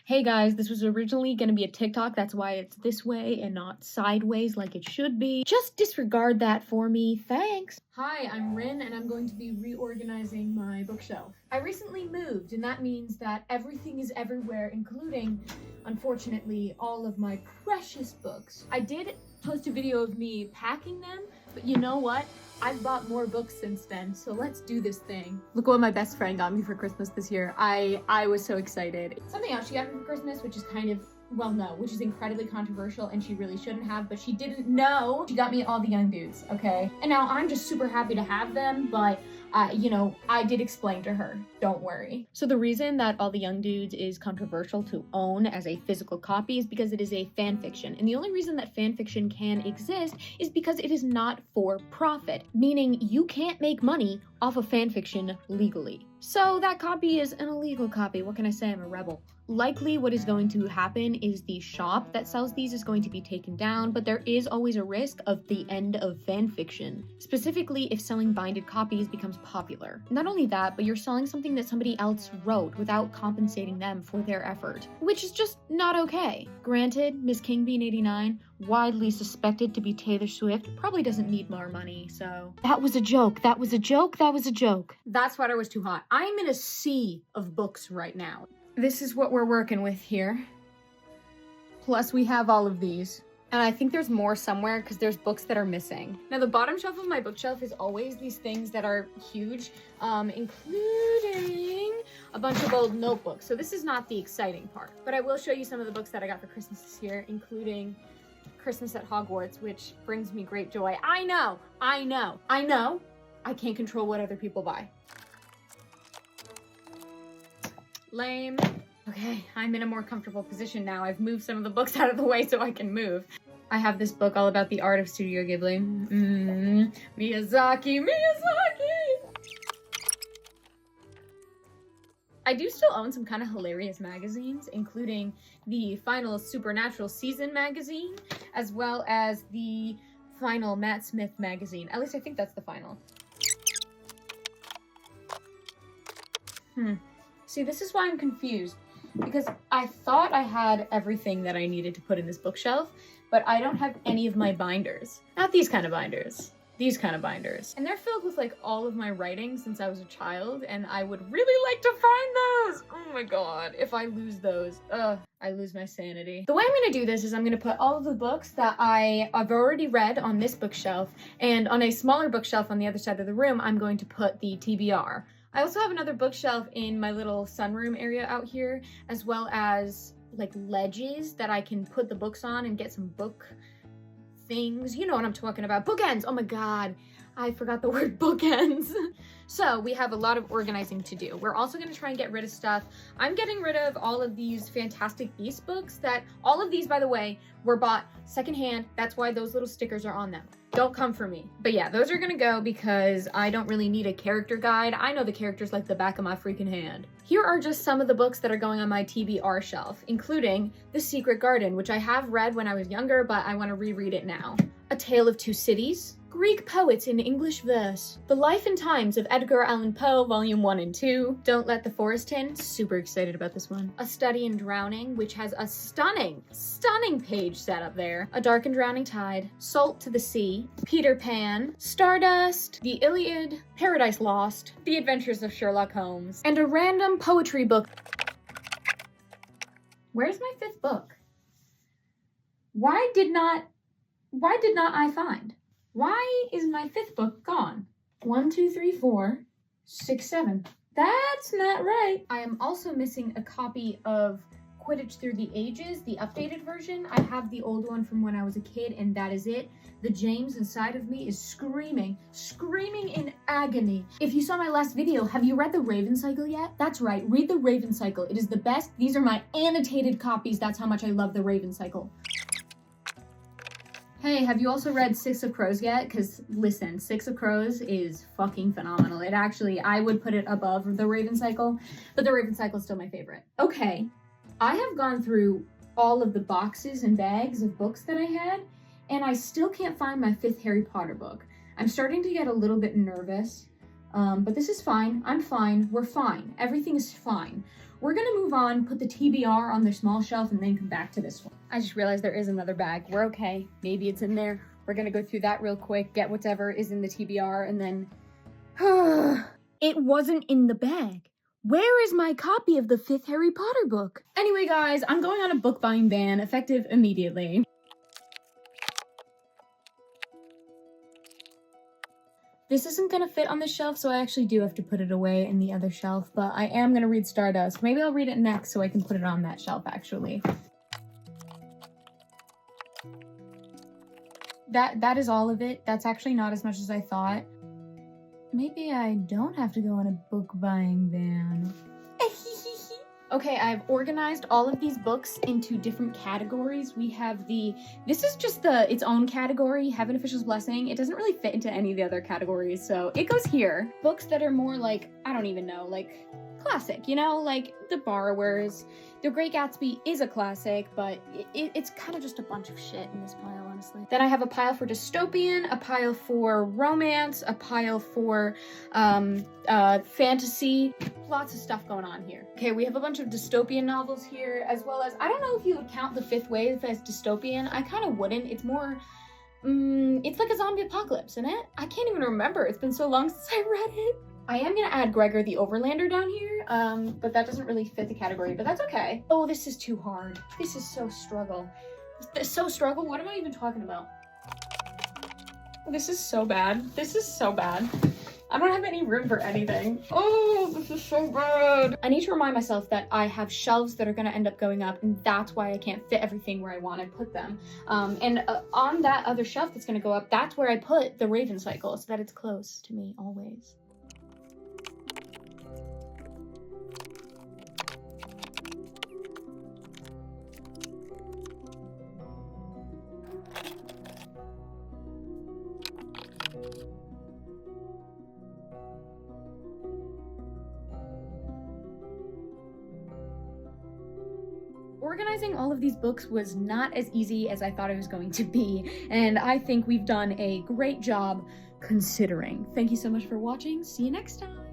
Hey guys, this was originally going to be a TikTok, that's why it's this way and not sideways like it should be. Just disregard that for me, thanks! Hi, I'm Rin and I'm going to be reorganizing my bookshelf. I recently moved and that means that everything is everywhere, including, unfortunately, all of my precious books. I did post a video of me packing them, but you know what? I've bought more books since then, so let's do this thing. Look what my best friend got me for Christmas this year. I was so excited. Something else she got me for Christmas, which is kind of, well, no, which is incredibly controversial and she really shouldn't have, but she didn't know. She got me all the Young Dudes, okay? And now I'm just super happy to have them, but you know, I did explain to her, don't worry. So the reason that All the Young Dudes is controversial to own as a physical copy is because it is a fan fiction. And the only reason that fan fiction can exist is because it is not for profit, meaning you can't make money off of fan fiction legally. So that copy is an illegal copy. What can I say? I'm a rebel. Likely what is going to happen is the shop that sells these is going to be taken down, but there is always a risk of the end of fan fiction, specifically if selling binded copies becomes popular. Not only that, but you're selling something that somebody else wrote without compensating them for their effort, which is just not okay. Granted, Miss Kingbean 89, widely suspected to be Taylor Swift, probably doesn't need more money, so... That was a joke, that was a joke, that was a joke. That sweater was too hot. I'm in a sea of books right now. This is what we're working with here. Plus we have all of these. And I think there's more somewhere because there's books that are missing. Now the bottom shelf of my bookshelf is always these things that are huge, including a bunch of old notebooks. So this is not the exciting part, but I will show you some of the books that I got for Christmas this year, including Christmas at Hogwarts, which brings me great joy. I know, I can't control what other people buy. Lame. Okay, I'm in a more comfortable position now. I've moved some of the books out of the way so I can move. I have this book all about the art of Studio Ghibli. Miyazaki! I do still own some kind of hilarious magazines, including the final Supernatural Season magazine, as well as the final Matt Smith magazine. At least I think that's the final. See, this is why I'm confused, because I thought I had everything that I needed to put in this bookshelf, but I don't have any of my binders. Not these kind of binders. These kind of binders. And they're filled with like all of my writing since I was a child, and I would really like to find those! Oh my god, if I lose those, I lose my sanity. The way I'm gonna do this is I'm gonna put all of the books that I've already read on this bookshelf, and on a smaller bookshelf on the other side of the room, I'm going to put the TBR. I also have another bookshelf in my little sunroom area out here, as well as like ledges that I can put the books on and get some book things. You know what I'm talking about. Bookends! Oh my god, I forgot the word bookends. So we have a lot of organizing to do. We're also going to try and get rid of stuff. I'm getting rid of all of these Fantastic Beasts books that, all of these, by the way, were bought secondhand. That's why those little stickers are on them. Don't come for me. But yeah, those are gonna go because I don't really need a character guide. I know the characters like the back of my freaking hand. Here are just some of the books that are going on my TBR shelf, including The Secret Garden, which I have read when I was younger, but I want to reread it now. A Tale of Two Cities, Greek Poets in English Verse, The Life and Times of Edgar Allan Poe, Volume 1 and 2, Don't Let the Forest In, super excited about this one. A Study in Drowning, which has a stunning page set up there. A Dark and Drowning Tide, Salt to the Sea, Peter Pan, Stardust, The Iliad, Paradise Lost, The Adventures of Sherlock Holmes, and a random poetry book. Where's my fifth book? Why did not I find? Why is my fifth book gone? 1, 2, 3, 4, 6, 7. That's not right. I am also missing a copy of Quidditch Through the Ages, the updated version. I have the old one from when I was a kid, and that is it. The James inside of me is screaming in agony. If you saw my last video, have you read the Raven Cycle yet? That's right, read the Raven Cycle. It is the best. These are my annotated copies. That's how much I love the Raven Cycle. Hey, have you also read Six of Crows yet? Because listen, Six of Crows is fucking phenomenal. It actually, I would put it above the Raven Cycle, but the Raven Cycle is still my favorite. Okay, I have gone through all of the boxes and bags of books that I had, and I still can't find my fifth Harry Potter book. I'm starting to get a little bit nervous, but this is fine. I'm fine. We're fine. Everything is fine. we're gonna move on, put the TBR on the small shelf, and then come back to this one. I just realized there is another bag. We're okay. Maybe it's in there. We're gonna go through that real quick, get whatever is in the TBR, and then... It wasn't in the bag. Where is my copy of the 5th Harry Potter book? Anyway, guys, I'm going on a book buying ban, effective immediately. This isn't gonna fit on the shelf, so I actually do have to put it away in the other shelf, but I am gonna read Stardust. Maybe I'll read it next so I can put it on that shelf, actually. That is all of it. That's actually not as much as I thought. Maybe I don't have to go on a book buying ban. Okay, I've organized all of these books into different categories. We have this is just its own category, Heaven Official's Blessing. It doesn't really fit into any of the other categories, so it goes here. Books that are more like, I don't even know, like classic, you know, like The Borrowers. The Great Gatsby is a classic, but it's kind of just a bunch of shit in this pile, honestly. Then I have a pile for dystopian, a pile for romance, a pile for fantasy. Lots of stuff going on here. Okay, we have a bunch of dystopian novels here, as well as, I don't know if you would count The Fifth Wave as dystopian. I kind of wouldn't. It's more, it's like a zombie apocalypse, isn't it? I can't even remember. It's been so long since I read it. I am gonna add Gregor the Overlander down here, but that doesn't really fit the category, but that's okay. Oh, this is too hard. This is so struggle. So struggle? What am I even talking about? This is so bad. This is so bad. I don't have any room for anything. Oh, this is so bad. I need to remind myself that I have shelves that are gonna end up going up, and that's why I can't fit everything where I want to put them. And on that other shelf that's gonna go up, that's where I put the Raven Cycle, so that it's close to me always. Organizing all of these books was not as easy as I thought it was going to be, and I think we've done a great job considering. Thank you so much for watching. See you next time.